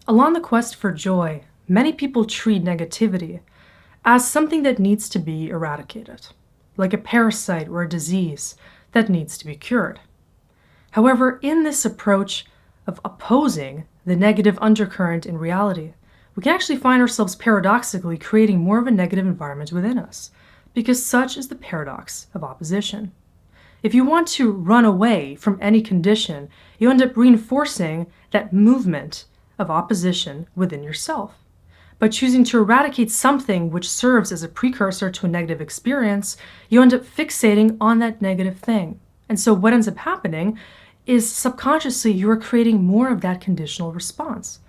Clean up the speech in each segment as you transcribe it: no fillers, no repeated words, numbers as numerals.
Along the quest for joy, many people treat negativity as something that needs to be eradicated, like a parasite or a disease that needs to be cured. However, in this approach of opposing the negative undercurrent in reality, we can actually find ourselves paradoxically creating more of a negative environment within us, because such is the paradox of opposition. If you want to run away from any condition, you end up reinforcing that movement of opposition within yourself. By choosing to eradicate something which serves as a precursor to a negative experience, you end up fixating on that negative thing. And so what ends up happening is subconsciously you are creating more of that conditional response.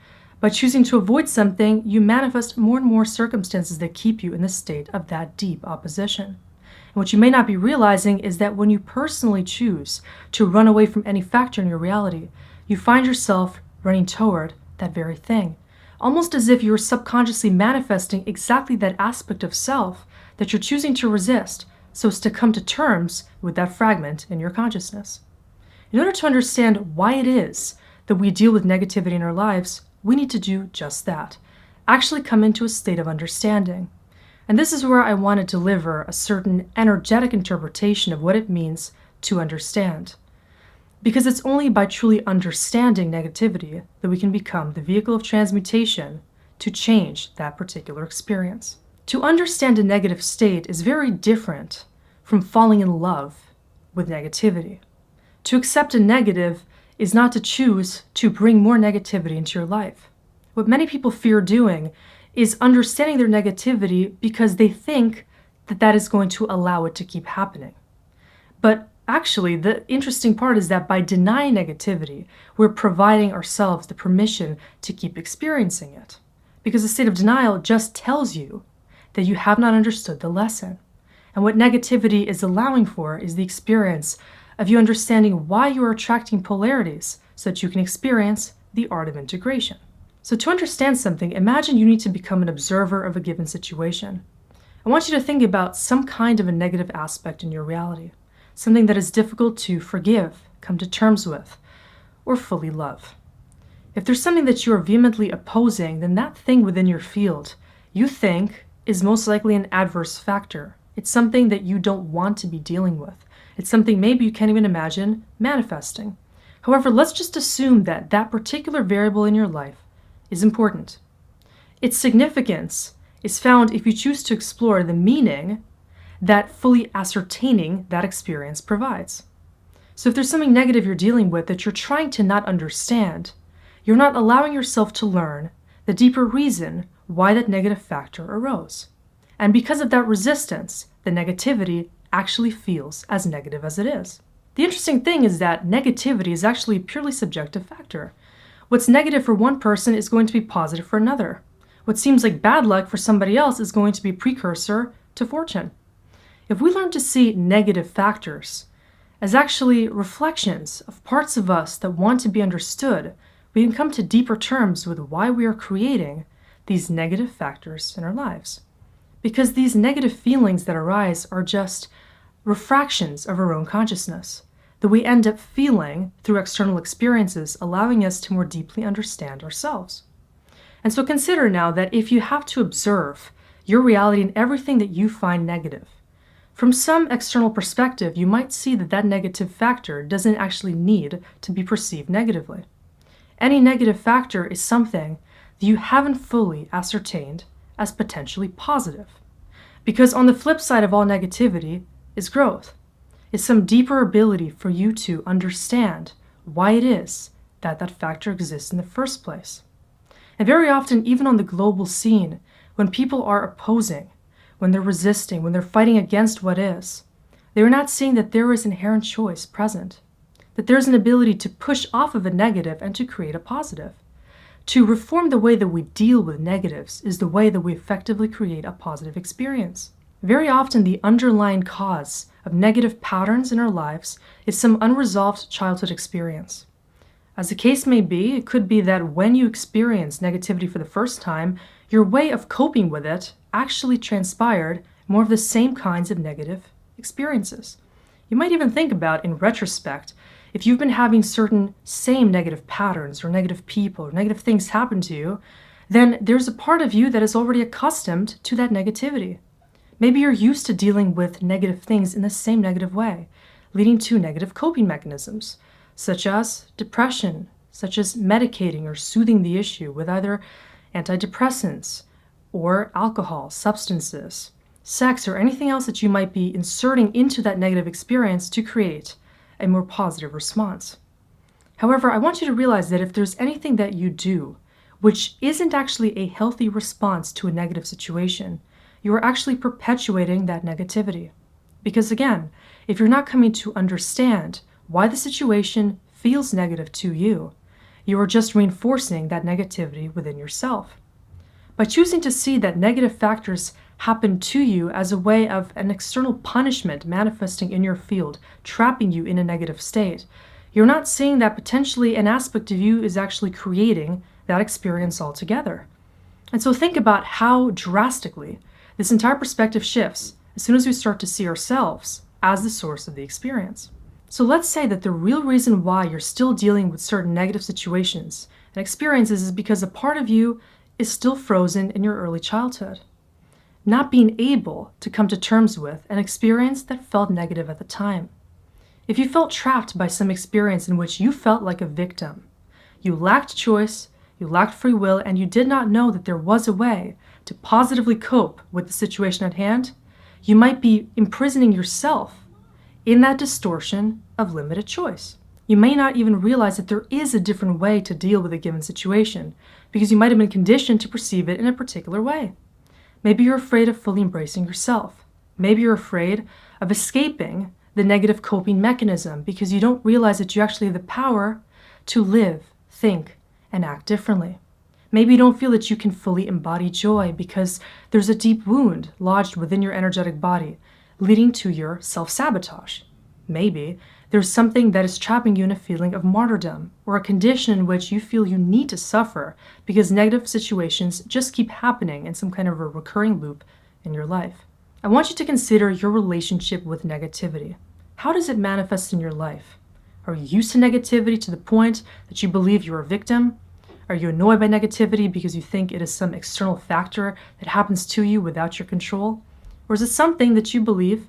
By choosing to avoid something, you manifest more and more circumstances that keep you in the state of that deep opposition. And what you may not be realizing is that when you personally choose to run away from any factor in your reality, you find yourself running toward that very thing, almost as if you are subconsciously manifesting exactly that aspect of self that you're choosing to resist, so as to come to terms with that fragment in your consciousness. In order to understand why it is that we deal with negativity in our lives, we need to do just that, actually come into a state of understanding. And this is where I want to deliver a certain energetic interpretation of what it means to understand. Because it's only by truly understanding negativity that we can become the vehicle of transmutation to change that particular experience. To understand a negative state is very different from falling in love with negativity. To accept a negative is not to choose to bring more negativity into your life. What many people fear doing is understanding their negativity because they think that that is going to allow it to keep happening. But actually, the interesting part is that by denying negativity, we're providing ourselves the permission to keep experiencing it. Because the state of denial just tells you that you have not understood the lesson. And what negativity is allowing for is the experience of you understanding why you are attracting polarities so that you can experience the art of integration. So to understand something, imagine you need to become an observer of a given situation. I want you to think about some kind of a negative aspect in your reality. Something that is difficult to forgive, come to terms with, or fully love. If there's something that you are vehemently opposing, then that thing within your field you think is most likely an adverse factor. It's something that you don't want to be dealing with. It's something maybe you can't even imagine manifesting. However, let's just assume that that particular variable in your life is important. Its significance is found if you choose to explore the meaning that fully ascertaining that experience provides. So if there's something negative you're dealing with that you're trying to not understand, you're not allowing yourself to learn the deeper reason why that negative factor arose. And because of that resistance, the negativity actually feels as negative as it is. The interesting thing is that negativity is actually a purely subjective factor. What's negative for one person is going to be positive for another. What seems like bad luck for somebody else is going to be a precursor to fortune. If we learn to see negative factors as actually reflections of parts of us that want to be understood, we can come to deeper terms with why we are creating these negative factors in our lives. Because these negative feelings that arise are just refractions of our own consciousness that we end up feeling through external experiences, allowing us to more deeply understand ourselves. And so consider now that if you have to observe your reality and everything that you find negative, from some external perspective, you might see that that negative factor doesn't actually need to be perceived negatively. Any negative factor is something that you haven't fully ascertained as potentially positive. Because on the flip side of all negativity is growth. It's some deeper ability for you to understand why it is that that factor exists in the first place. And very often, even on the global scene, when people are opposing, when they're resisting, when they're fighting against what is, they are not seeing that there is inherent choice present, that there's an ability to push off of a negative and to create a positive. To reform the way that we deal with negatives is the way that we effectively create a positive experience. Very often, the underlying cause of negative patterns in our lives is some unresolved childhood experience. As the case may be, it could be that when you experience negativity for the first time, your way of coping with it actually transpired more of the same kinds of negative experiences. You might even think about, in retrospect, If you've been having certain same negative patterns or negative people or negative things happen to you, then there's a part of you that is already accustomed to that negativity. Maybe you're used to dealing with negative things in the same negative way, leading to negative coping mechanisms, such as depression, such as medicating or soothing the issue with either antidepressants or alcohol, substances, sex, or anything else that you might be inserting into that negative experience to create a more positive response. However, I want you to realize that if there's anything that you do which isn't actually a healthy response to a negative situation, you are actually perpetuating that negativity. Because again, if you're not coming to understand why the situation feels negative to you, you are just reinforcing that negativity within yourself. By choosing to see that negative factors happen to you as a way of an external punishment manifesting in your field, trapping you in a negative state, you're not seeing that potentially an aspect of you is actually creating that experience altogether. And so think about how drastically this entire perspective shifts as soon as we start to see ourselves as the source of the experience. So let's say that the real reason why you're still dealing with certain negative situations and experiences is because a part of you is still frozen in your early childhood, not being able to come to terms with an experience that felt negative at the time. If you felt trapped by some experience in which you felt like a victim, you lacked choice, you lacked free will, and you did not know that there was a way to positively cope with the situation at hand, you might be imprisoning yourself in that distortion of limited choice. You may not even realize that there is a different way to deal with a given situation because you might have been conditioned to perceive it in a particular way. Maybe you're afraid of fully embracing yourself. Maybe you're afraid of escaping the negative coping mechanism because you don't realize that you actually have the power to live, think, and act differently. Maybe you don't feel that you can fully embody joy because there's a deep wound lodged within your energetic body, leading to your self-sabotage. Maybe there's something that is trapping you in a feeling of martyrdom or a condition in which you feel you need to suffer because negative situations just keep happening in some kind of a recurring loop in your life. I want you to consider your relationship with negativity. How does it manifest in your life? Are you used to negativity to the point that you believe you're a victim? Are you annoyed by negativity because you think it is some external factor that happens to you without your control? Or is it something that you believe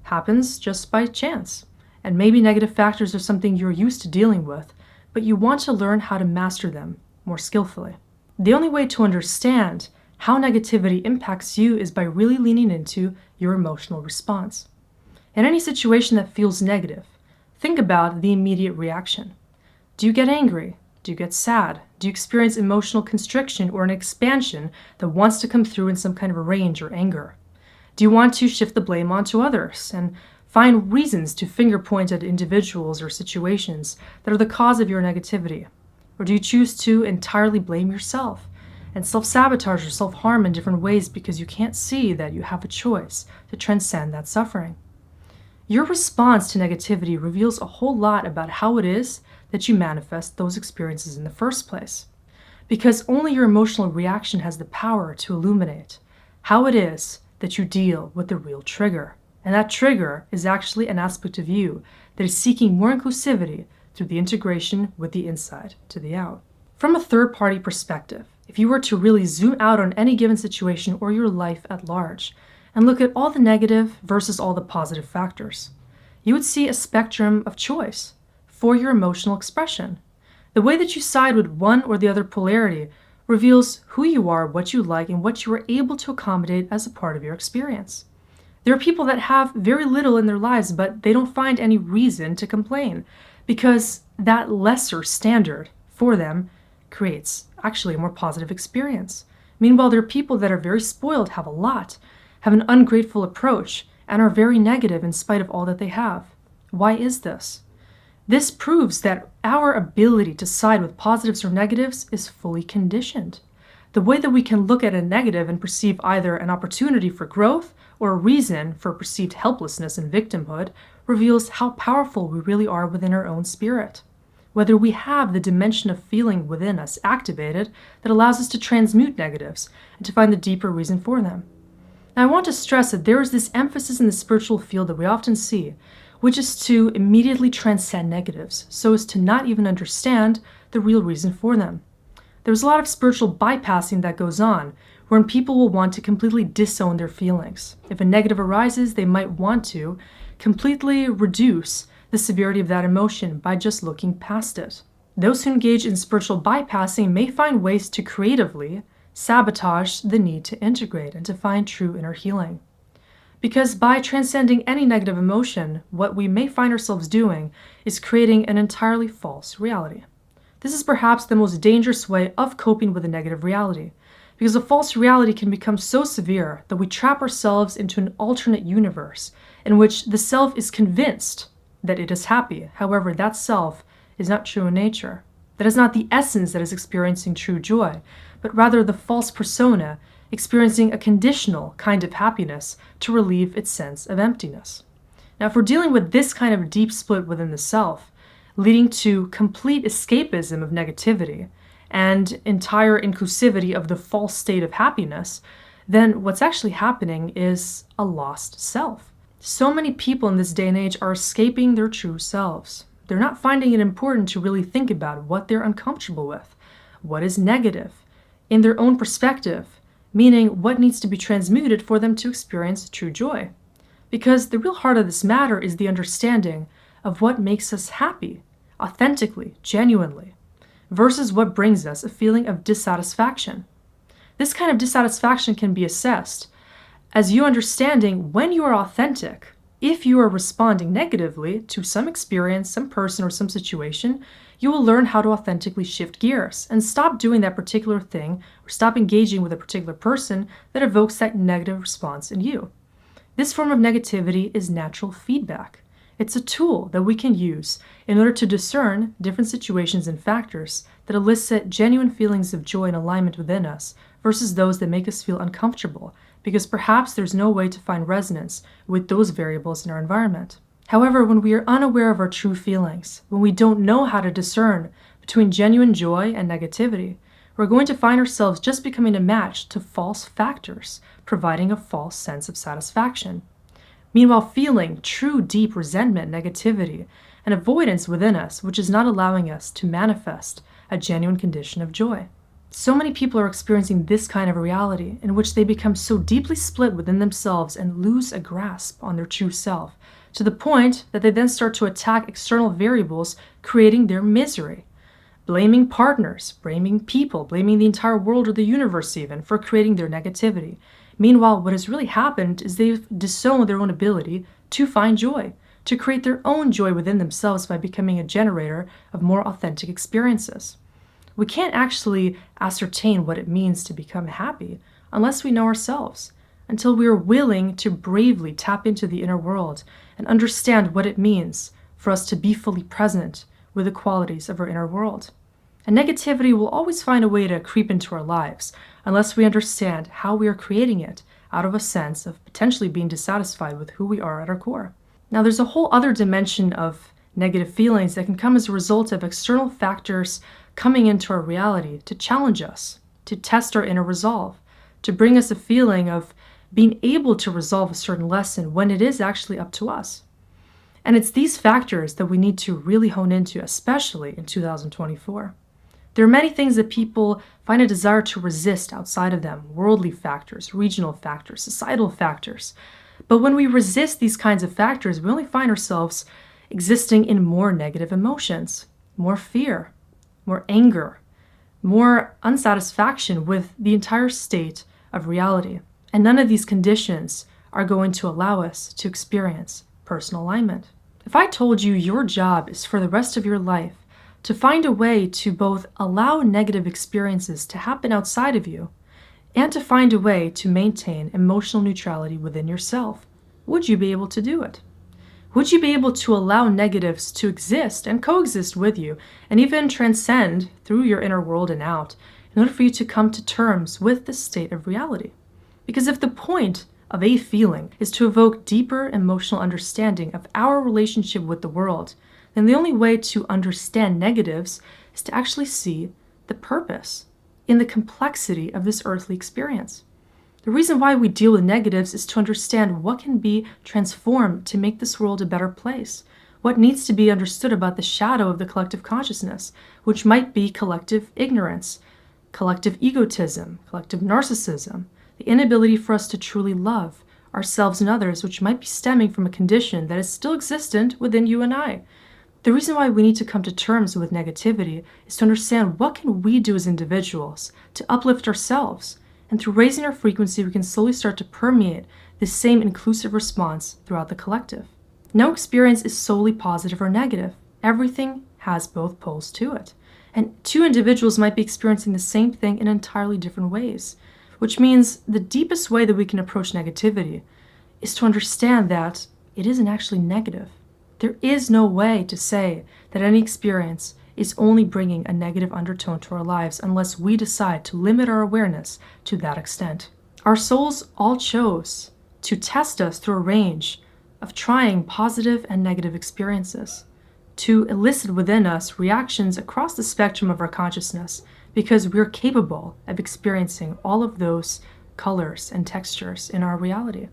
happens just by chance? And maybe negative factors are something you're used to dealing with, but you want to learn how to master them more skillfully. The only way to understand how negativity impacts you is by really leaning into your emotional response. In any situation that feels negative, think about the immediate reaction. Do you get angry? Do you get sad? Do you experience emotional constriction or an expansion that wants to come through in some kind of a rage or anger? Do you want to shift the blame onto others and find reasons to finger point at individuals or situations that are the cause of your negativity? Or do you choose to entirely blame yourself and self-sabotage or self-harm in different ways because you can't see that you have a choice to transcend that suffering? Your response to negativity reveals a whole lot about how it is that you manifest those experiences in the first place, because only your emotional reaction has the power to illuminate how it is that you deal with the real trigger. And that trigger is actually an aspect of you that is seeking more inclusivity through the integration with the inside to the out. From a third-party perspective, if you were to really zoom out on any given situation or your life at large and look at all the negative versus all the positive factors, you would see a spectrum of choice for your emotional expression. The way that you side with one or the other polarity reveals who you are, what you like, and what you are able to accommodate as a part of your experience. There are people that have very little in their lives, but they don't find any reason to complain because that lesser standard for them creates actually a more positive experience. Meanwhile, there are people that are very spoiled, have a lot, have an ungrateful approach, and are very negative in spite of all that they have. Why is this? This proves that our ability to side with positives or negatives is fully conditioned. The way that we can look at a negative and perceive either an opportunity for growth or a reason for perceived helplessness and victimhood reveals how powerful we really are within our own spirit. Whether we have the dimension of feeling within us activated that allows us to transmute negatives and to find the deeper reason for them. Now, I want to stress that there is this emphasis in the spiritual field that we often see, which is to immediately transcend negatives so as to not even understand the real reason for them. There's a lot of spiritual bypassing that goes on, wherein people will want to completely disown their feelings. If a negative arises, they might want to completely reduce the severity of that emotion by just looking past it. Those who engage in spiritual bypassing may find ways to creatively sabotage the need to integrate and to find true inner healing. Because by transcending any negative emotion, what we may find ourselves doing is creating an entirely false reality. This is perhaps the most dangerous way of coping with a negative reality, because a false reality can become so severe that we trap ourselves into an alternate universe in which the self is convinced that it is happy. However, that self is not true in nature. That is not the essence that is experiencing true joy, but rather the false persona experiencing a conditional kind of happiness to relieve its sense of emptiness. Now, if we're dealing with this kind of deep split within the self, leading to complete escapism of negativity and entire inclusivity of the false state of happiness, then what's actually happening is a lost self. So many people in this day and age are escaping their true selves. They're not finding it important to really think about what they're uncomfortable with, what is negative, in their own perspective, meaning what needs to be transmuted for them to experience true joy. Because the real heart of this matter is the understanding of what makes us happy, authentically, genuinely, versus what brings us a feeling of dissatisfaction. This kind of dissatisfaction can be assessed as you understanding when you are authentic. If you are responding negatively to some experience, some person, or some situation, you will learn how to authentically shift gears and stop doing that particular thing or stop engaging with a particular person that evokes that negative response in you. This form of negativity is natural feedback. It's a tool that we can use in order to discern different situations and factors that elicit genuine feelings of joy and alignment within us versus those that make us feel uncomfortable, because perhaps there's no way to find resonance with those variables in our environment. However, when we are unaware of our true feelings, when we don't know how to discern between genuine joy and negativity, we're going to find ourselves just becoming a match to false factors, providing a false sense of satisfaction. Meanwhile, feeling true deep resentment, negativity, and avoidance within us, which is not allowing us to manifest a genuine condition of joy. So many people are experiencing this kind of a reality in which they become so deeply split within themselves and lose a grasp on their true self, to the point that they then start to attack external variables, creating their misery. Blaming partners, blaming people, blaming the entire world or the universe even for creating their negativity. Meanwhile, what has really happened is they've disowned their own ability to find joy, to create their own joy within themselves by becoming a generator of more authentic experiences. We can't actually ascertain what it means to become happy unless we know ourselves, until we are willing to bravely tap into the inner world and understand what it means for us to be fully present with the qualities of our inner world. And negativity will always find a way to creep into our lives unless we understand how we are creating it out of a sense of potentially being dissatisfied with who we are at our core. Now, there's a whole other dimension of negative feelings that can come as a result of external factors coming into our reality to challenge us, to test our inner resolve, to bring us a feeling of being able to resolve a certain lesson when it is actually up to us. And it's these factors that we need to really hone into, especially in 2024. There are many things that people find a desire to resist outside of them, worldly factors, regional factors, societal factors. But when we resist these kinds of factors, we only find ourselves existing in more negative emotions, more fear, more anger, more unsatisfaction with the entire state of reality. And none of these conditions are going to allow us to experience personal alignment. If I told you your job is for the rest of your life to find a way to both allow negative experiences to happen outside of you and to find a way to maintain emotional neutrality within yourself, would you be able to do it? Would you be able to allow negatives to exist and coexist with you and even transcend through your inner world and out in order for you to come to terms with the state of reality? Because if the point of a feeling is to evoke deeper emotional understanding of our relationship with the world, then the only way to understand negatives is to actually see the purpose in the complexity of this earthly experience. The reason why we deal with negatives is to understand what can be transformed to make this world a better place, what needs to be understood about the shadow of the collective consciousness, which might be collective ignorance, collective egotism, collective narcissism, the inability for us to truly love ourselves and others, which might be stemming from a condition that is still existent within you and I. The reason why we need to come to terms with negativity is to understand what can we do as individuals to uplift ourselves. And through raising our frequency, we can slowly start to permeate this same inclusive response throughout the collective. No experience is solely positive or negative. Everything has both poles to it. And two individuals might be experiencing the same thing in entirely different ways, which means the deepest way that we can approach negativity is to understand that it isn't actually negative. There is no way to say that any experience is only bringing a negative undertone to our lives unless we decide to limit our awareness to that extent. Our souls all chose to test us through a range of trying positive and negative experiences, to elicit within us reactions across the spectrum of our consciousness, because we're capable of experiencing all of those colors and textures in our reality.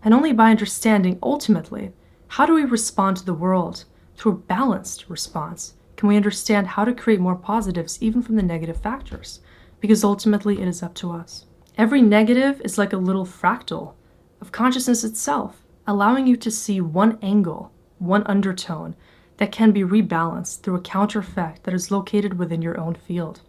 And only by understanding, ultimately, how do we respond to the world through a balanced response, can we understand how to create more positives even from the negative factors, because ultimately it is up to us. Every negative is like a little fractal of consciousness itself, allowing you to see one angle, one undertone that can be rebalanced through a counter effect that is located within your own field.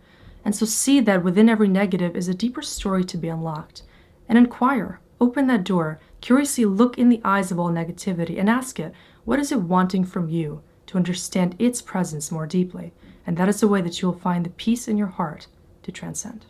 And so see that within every negative is a deeper story to be unlocked. And inquire, open that door, curiously look in the eyes of all negativity and ask it, what is it wanting from you to understand its presence more deeply? And that is the way that you will find the peace in your heart to transcend.